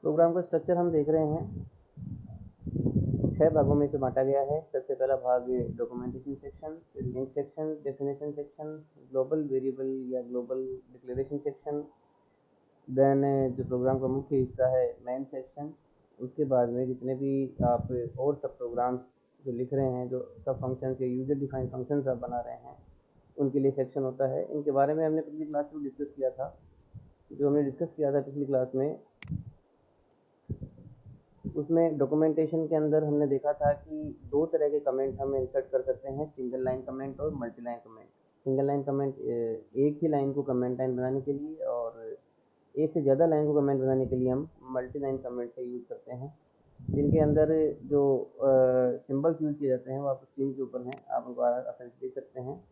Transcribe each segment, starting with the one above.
Programme का structure हम देख रहे हैं, 6 भागों में से बांटा गया है। सबसे पहला भाग डॉक्यूमेंटेशन सेक्शन, फिर link section, definition section, global variable या ग्लोबल डिक्लेरेशन सेक्शन, देन जो प्रोग्राम का मुख्य हिस्सा है मेन सेक्शन। उसके बाद में जितने भी आप और सब प्रोग्राम्स जो लिख रहे हैं, जो सब फंक्शन या यूजर डिफाइंड फंक्शन आप बना रहे हैं, उनके लिए सेक्शन होता है। इनके बारे में हमने पिछली क्लास में डिस्कस किया था। जो हमने डिस्कस किया था पिछली क्लास में, उसमें डॉक्यूमेंटेशन के अंदर हमने देखा था कि 2 तरह के कमेंट हम इंसर्ट कर सकते हैं, सिंगल लाइन कमेंट और multi line comment. Single line comment एक ही लाइन को कमेंट लाइन बनाने के लिए, और एक से ज़्यादा लाइन को कमेंट बनाने के लिए हम मल्टी लाइन कमेंट का यूज़ करते हैं, जिनके अंदर जो सिंबल्स यूज़ किए जाते हैं वो आप स्क्रीन के ऊपर हैं, आप उनको आसानी से देख सकते हैं।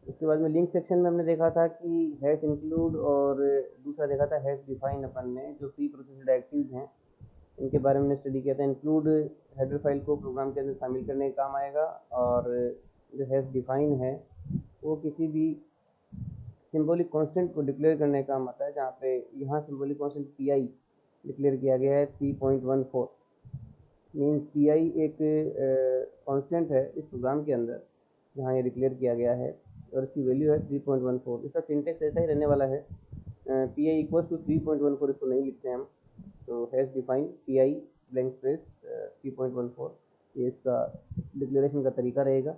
उसके बाद में लिंक सेक्शन में हमने देखा था कि हैश इंक्लूड, और दूसरा देखा था हैश डिफाइन अपन ने, जो प्री प्रोसेस्ड डायरेक्टिव्स हैं इनके बारे में स्टडी किया था। इंक्लूड हेडर फाइल को प्रोग्राम के अंदर शामिल करने का काम आएगा, और जो हैश डिफाइन है वो किसी भी सिंबॉलिक कांस्टेंट को डिक्लेयर करने का काम आता है, जहाँ पे यहाँ सिंबॉलिक कांस्टेंट पी डिक्लेयर किया गया है 3.14। मीन्स पी एक कांस्टेंट है इस प्रोग्राम के अंदर जहाँ ये डिक्लेयर किया गया है, और इसकी वैल्यू है 3.14। इसका सिंटेक्स ऐसा ही रहने वाला है, पी आई इक्वल टू 3.14 इसको नहीं लिखते हम, तो hash define P I blank space 3.14, ये इसका डिक्लेरेशन का तरीका रहेगा।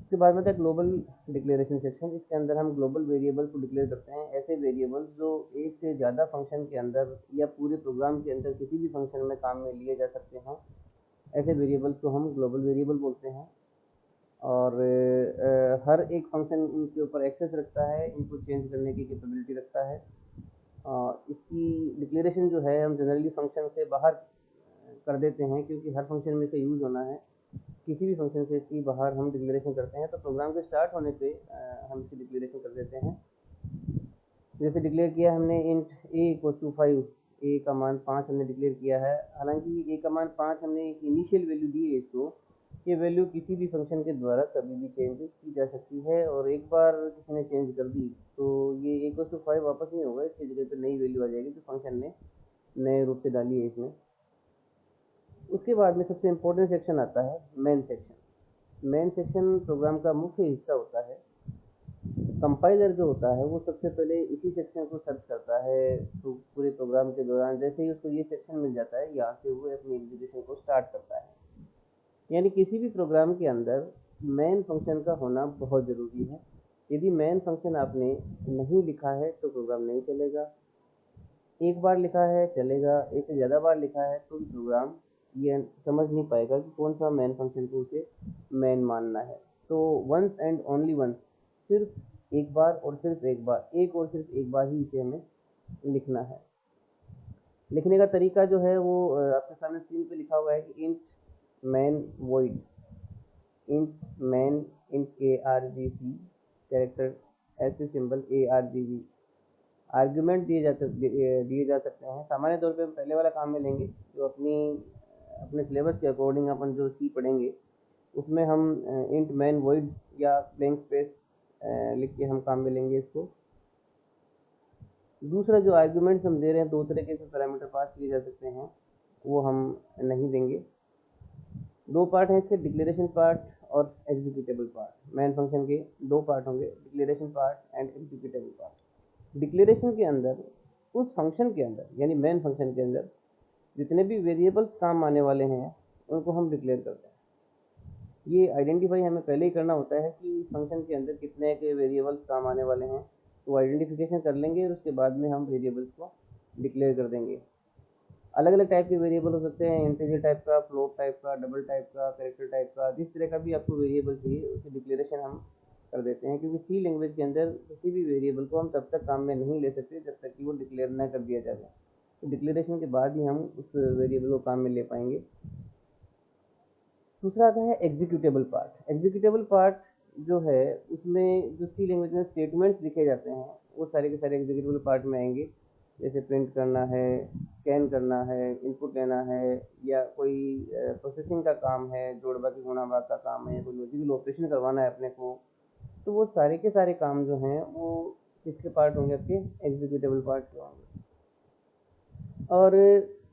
उसके बाद में था ग्लोबल डिक्लेरेशन सेक्शन। इसके अंदर हम ग्लोबल वेरिएबल्स को डिक्लेयर करते हैं, ऐसे वेरिएबल्स जो एक से ज़्यादा फंक्शन के अंदर या पूरे प्रोग्राम के अंदर किसी भी फंक्शन में काम में लिए जा सकते हैं। ऐसे वेरिएबल्स को हम ग्लोबल वेरिएबल बोलते हैं, और हर एक फंक्शन उनके ऊपर एक्सेस रखता है, इनको चेंज करने की कैपेबिलिटी रखता है। इसकी डिक्लेरेशन जो है हम जनरली फंक्शन से बाहर कर देते हैं, क्योंकि हर फंक्शन में से यूज़ होना है। किसी भी फंक्शन से इसकी बाहर हम डिक्लेरेशन करते हैं, तो प्रोग्राम के स्टार्ट होने पे हम इसकी डिक्लेरेशन कर देते हैं। जैसे डिक्लेयर किया हमने इंट ए इक्वल टू 5, ए का मान 5 हमने डिक्लेयर किया है। हालांकि ए का मान 5 हमने एक इनिशियल वैल्यू दी है इसको, ये वैल्यू किसी भी फंक्शन के द्वारा कभी भी चेंज की जा सकती है, और एक बार किसी ने चेंज कर दी तो ये ए इक्वल टू 5 वापस नहीं होगा, इसकी जगह पर नई वैल्यू आ जाएगी जो फंक्शन ने नए रूप से डाली है इसमें। उसके बाद में सबसे इम्पोर्टेंट सेक्शन आता है main section. Main section program का मुख्य हिस्सा होता है। कंपाइलर जो होता है वो सबसे पहले इसी सेक्शन को सर्च करता है, तो पूरे प्रोग्राम के दौरान जैसे ही उसको ये सेक्शन मिल जाता है, यहाँ से वो अपनी एग्जीक्यूशन को स्टार्ट करता है। यानी किसी भी प्रोग्राम के अंदर मेन फंक्शन का होना बहुत ज़रूरी है। यदि मेन फंक्शन आपने नहीं लिखा है तो प्रोग्राम नहीं चलेगा, एक बार लिखा है चलेगा, एक से ज़्यादा बार लिखा है तो भी प्रोग्राम ये समझ नहीं पाएगा कि कौन सा मेन फंक्शन को उसे मेन मानना है। तो वंस एंड ओनली वंस, सिर्फ एक बार और सिर्फ एक बार, एक और सिर्फ एक बार ही इसे हमें लिखना है। लिखने का तरीका जो है वो आपके सामने स्क्रीन पे लिखा हुआ है कि int man void, int man, int ARGC character, ऐसे सिंबल ARGV आर्ग्यूमेंट दिए जा सकते हैं। सामान्य तौर पे हम पहले वाला काम में लेंगे, जो अपने सिलेबस के अकॉर्डिंग अपन जो सी पढ़ेंगे उसमें हम इंट मैन वॉइड या ब्लैंक स्पेस लिख के हम काम में लेंगे इसको। दूसरा जो आर्ग्यूमेंट्स हम दे रहे हैं, 2 तरीके से पैरामीटर पास किए जा सकते हैं, वो हम नहीं देंगे। 2 पार्ट हैं इसके, डिक्लेरेशन पार्ट और एग्जीक्यूटेबल पार्ट। मेन फंक्शन के 2 पार्ट होंगे, declaration part and executable part. Declaration के अंदर उस फंक्शन के अंदर यानी मेन फंक्शन के अंदर जितने भी वेरिएबल्स काम आने वाले हैं उनको हम डिक्लेयर करते हैं। ये आइडेंटिफाई हमें पहले ही करना होता है कि फंक्शन के अंदर कितने के वेरिएबल्स काम आने वाले हैं, तो आइडेंटिफिकेशन कर लेंगे और उसके बाद में हम वेरिएबल्स को डिक्लेयर कर देंगे। अलग अलग टाइप के वेरिएबल हो सकते हैं, इंटीजर टाइप का, फ्लोट टाइप का, डबल टाइप का, कैरेक्टर टाइप का, जिस तरह का भी आपको वेरिएबल चाहिए उसकी डिक्लेरेशन हम कर देते हैं, क्योंकि सी लैंग्वेज के अंदर किसी भी वेरिएबल को हम तब तक काम में नहीं ले सकते जब तक कि वो डिक्लेयर ना कर दिया जाए। तो डिक्लेरेशन के बाद ही हम उस वेरिएबल को काम में ले पाएंगे। दूसरा आता है एग्जीक्यूटेबल पार्ट। एग्जीक्यूटेबल पार्ट जो है उसमें जो सी लैंग्वेज में स्टेटमेंट्स लिखे जाते हैं वो सारे के सारे एग्जीक्यूटेबल पार्ट में आएंगे। जैसे प्रिंट करना है, स्कैन करना है, इनपुट लेना है, या कोई प्रोसेसिंग का काम है, जोड़ बाकी गुणा भाग का काम है, कोई लॉजिकल ऑपरेशन करवाना है अपने को, तो वो सारे के सारे काम जो हैं वो किसके पार्ट होंगे, आपके एग्जीक्यूटेबल पार्ट के होंगे। और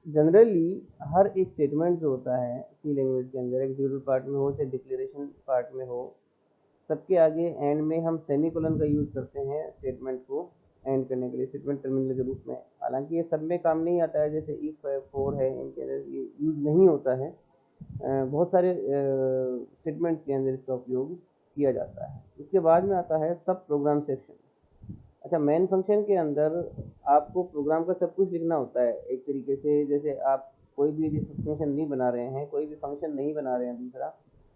जनरली हर एक स्टेटमेंट जो होता है सी लैंग्वेज के अंदर, एग्जीक्यूटिव पार्ट में हो चाहे डिक्लेरेशन पार्ट में हो, सबके आगे एंड में हम सेमीकोलन का यूज़ करते हैं स्टेटमेंट को एंड करने के लिए, स्टेटमेंट टर्मिनल के रूप में। हालांकि ये सब में काम नहीं आता है, जैसे इफ है, फोर है, इनके अंदर ये यूज़ नहीं होता है। बहुत सारे स्टेटमेंट्स के अंदर इसका उपयोग किया जाता है। इसके बाद में आता है सब प्रोग्राम सेक्शन। अच्छा, मेन फंक्शन के अंदर आपको प्रोग्राम का सब कुछ लिखना होता है एक तरीके से। जैसे आप कोई भी फंक्शन नहीं बना रहे हैं, कोई भी फंक्शन नहीं बना रहे हैं दूसरा,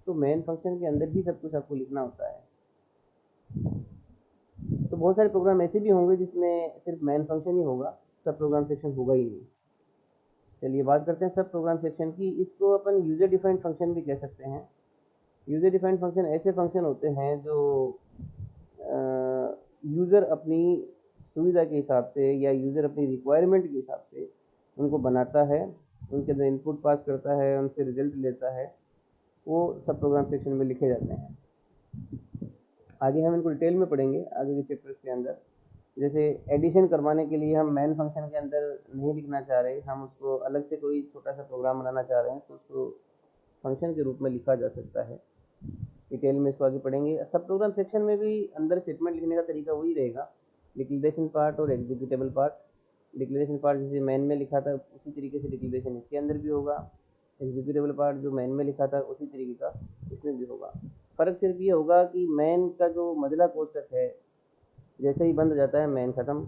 तो मेन फंक्शन के अंदर ही सब कुछ आपको लिखना होता है। तो बहुत सारे प्रोग्राम ऐसे भी होंगे जिसमें सिर्फ मेन फंक्शन ही होगा, सब प्रोग्राम सेक्शन होगा ही नहीं। चलिए बात करते हैं सब प्रोग्राम सेक्शन की। इसको अपन यूजर डिफाइंड फंक्शन भी कह सकते हैं। यूजर डिफाइंड फंक्शन ऐसे फंक्शन होते हैं जो यूज़र अपनी सुविधा के हिसाब से या यूज़र अपनी रिक्वायरमेंट के हिसाब से उनको बनाता है, उनके अंदर इनपुट पास करता है, उनसे रिजल्ट लेता है, वो सब प्रोग्राम सेक्शन में लिखे जाते हैं। आगे हम इनको डिटेल में पढ़ेंगे आगे के चैप्टर्स के अंदर। जैसे एडिशन करवाने के लिए हम मेन फंक्शन के अंदर नहीं लिखना चाह रहे, हम उसको अलग से कोई छोटा सा प्रोग्राम बनाना चाह रहे हैं, तो उसको फंक्शन के रूप में लिखा जा सकता है। डिटेल में इसको आगे पढ़ेंगे। सब प्रोग्राम सेक्शन में भी अंदर स्टेटमेंट लिखने का तरीका वही रहेगा, डिक्लेरेशन पार्ट और एग्जीक्यूटेबल पार्ट। डिक्लेरेशन पार्ट जैसे मैन में लिखा था उसी तरीके से डिक्लेरेशन इसके अंदर भी होगा। एग्जीक्यूटेबल पार्ट जो मैन में लिखा था उसी तरीके का इसमें भी होगा। फ़र्क सिर्फ ये होगा कि मैन का जो मजला कोष्ठक है जैसे ही बंद हो जाता है मैन ख़त्म,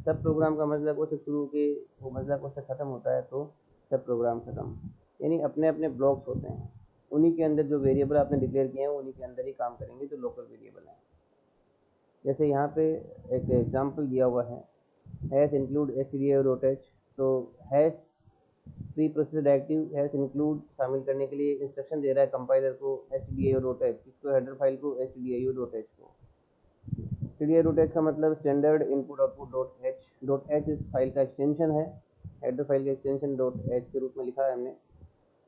सब प्रोग्राम का मजला कोष्ठक शुरू के वो मजला कोष्ठक ख़त्म होता है तो सब प्रोग्राम ख़त्म। यानी अपने अपने ब्लॉक्स होते हैं, उन्हीं के अंदर जो वेरिएबल आपने डिक्लेयर किए हैं उन्हीं के अंदर ही काम करेंगे जो लोकल वेरिएबल हैं। जैसे यहाँ पे एक एग्जांपल दिया हुआ है, हैश इंक्लूड stdio.h। तो hash pre process directive hash include शामिल करने के लिए इंस्ट्रक्शन दे रहा है कंपाइलर को stdio.h, इसको हेडर फाइल को stdio.h को। stdio.h का मतलब स्टैंडर्ड इनपुट आउटपुट .h इस फाइल का एक्सटेंशन है, हेडर फाइल का एक्सटेंशन .h के रूप में लिखा है हमने।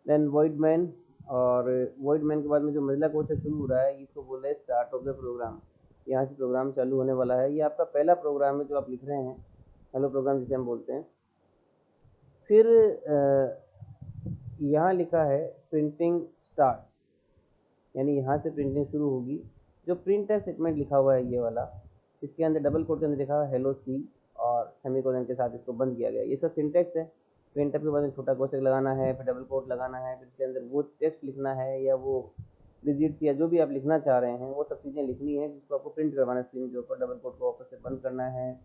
देन वॉइड मैन, और वॉइड मैन के बाद में जो मजला कोष्ठक शुरू हो रहा है इसको बोल रहे हैं स्टार्ट ऑफ द प्रोग्राम। यहाँ से प्रोग्राम चालू होने वाला है, ये आपका पहला प्रोग्राम है जो आप लिख रहे हैं, हेलो प्रोग्राम जिसे हम बोलते हैं। फिर यहाँ लिखा है प्रिंटिंग स्टार्ट, यानी यहाँ से प्रिंटिंग शुरू होगी। जो प्रिंट स्टेटमेंट लिखा हुआ है ये वाला, इसके अंदर डबल कोट के अंदर लिखा हुआ है हेलो सी और सेमीकोलन के साथ इसको बंद किया गया। ये सब सिंटेक्स है। प्रिंट के बाद में छोटा कोष्ठक लगाना है, फिर डबल कोट लगाना है, फिर इसके अंदर वो टेक्स्ट लिखना है या वो डिजिट्स या जो भी आप लिखना चाह रहे हैं वो सब चीज़ें लिखनी है जिसको आपको प्रिंट करवाना है स्क्रीन के ऊपर। डबल कोट को वापस से बंद करना है,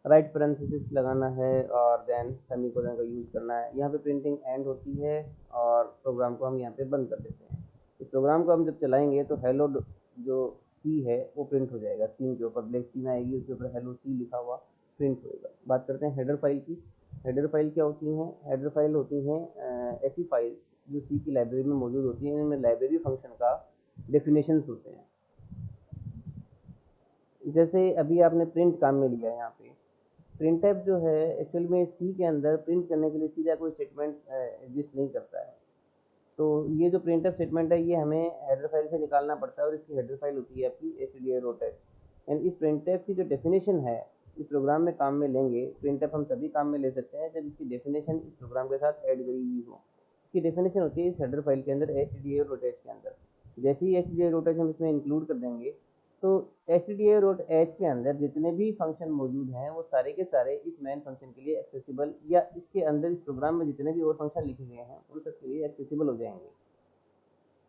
राइट पैरेंथेसिस लगाना है और देन सेमीकोलन का यूज़ करना है। यहाँ पे प्रिंटिंग एंड होती है और प्रोग्राम को हम यहाँ पे बंद कर देते हैं। इस प्रोग्राम को हम जब चलाएंगे तो हेलो जो सी है वो प्रिंट हो जाएगा, स्क्रीन के ऊपर ब्लैक स्क्रीन आएगी, उसके ऊपर हेलो सी लिखा हुआ प्रिंट होएगा। बात करते हैं हेडर फाइल की। हेडर फाइल क्या होती हैं? हेडर फाइल होती हैं ऐसी फाइल जो सी की लाइब्रेरी में मौजूद होती हैं, इनमें लाइब्रेरी फंक्शन का डेफिनेशंस होते हैं। जैसे अभी आपने प्रिंट काम में लिया है, यहाँ पे प्रिंटफ जो है एक्चुअल में सी के अंदर प्रिंट करने के लिए सीधा कोई स्टेटमेंट एग्जिस्ट नहीं करता है। तो ये जो प्रिंटफ स्टेटमेंट है ये हमें हेडर फाइल से निकालना पड़ता है और इसकी हेडर फाइल होती है आपकी stdio.h। एंड इस प्रिंटफ की जो डेफिनेशन है इस प्रोग्राम में काम में लेंगे। प्रिंटफ हम सभी काम में ले सकते हैं जब इसकी डेफिनेशन इस प्रोग्राम के साथ ऐड करी हुई हो। इसकी डेफिनेशन होती है इस हेडर फाइल के अंदर stdio.h के अंदर। जैसे ही stdio.h हम इसमें इंक्लूड कर देंगे तो stdio.h के अंदर जितने भी फंक्शन मौजूद हैं वो सारे के सारे इस मेन फंक्शन के लिए एक्सेसिबल, या इसके अंदर इस प्रोग्राम में जितने भी और फंक्शन लिखे गए हैं उन सब के लिए एक्सेसिबल हो जाएंगे।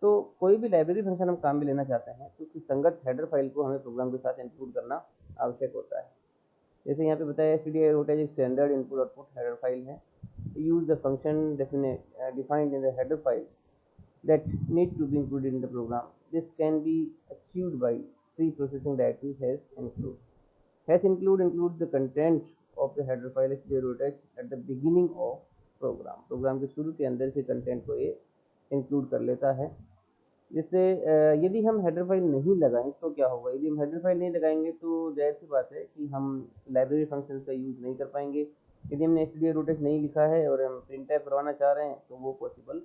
तो कोई भी लाइब्रेरी फंक्शन हम काम में लेना चाहते हैं तो उसकी संगत हेडर फाइल को हमें प्रोग्राम के साथ इंक्लूड करना आवश्यक होता है। जैसे यहाँ पे बताया stdio.h एक standard input output header file है। Use the function defined in the header file that need to be included in the program. This can be achieved by pre-processing directives hash include. Hash include includes the content of the header file stdio.h at the beginning of program. Program के शुरू के अंदर से content को ये include कर लेता है। जिससे यदि हम हेडर फाइल नहीं लगाएं तो क्या होगा? यदि हम हेडर फाइल नहीं लगाएंगे तो जाहिर सी बात है कि हम लाइब्रेरी फंक्शन का यूज़ नहीं कर पाएंगे। यदि हमने stdio.h नहीं लिखा है और हम प्रिंटफ करवाना चाह रहे हैं तो वो पॉसिबल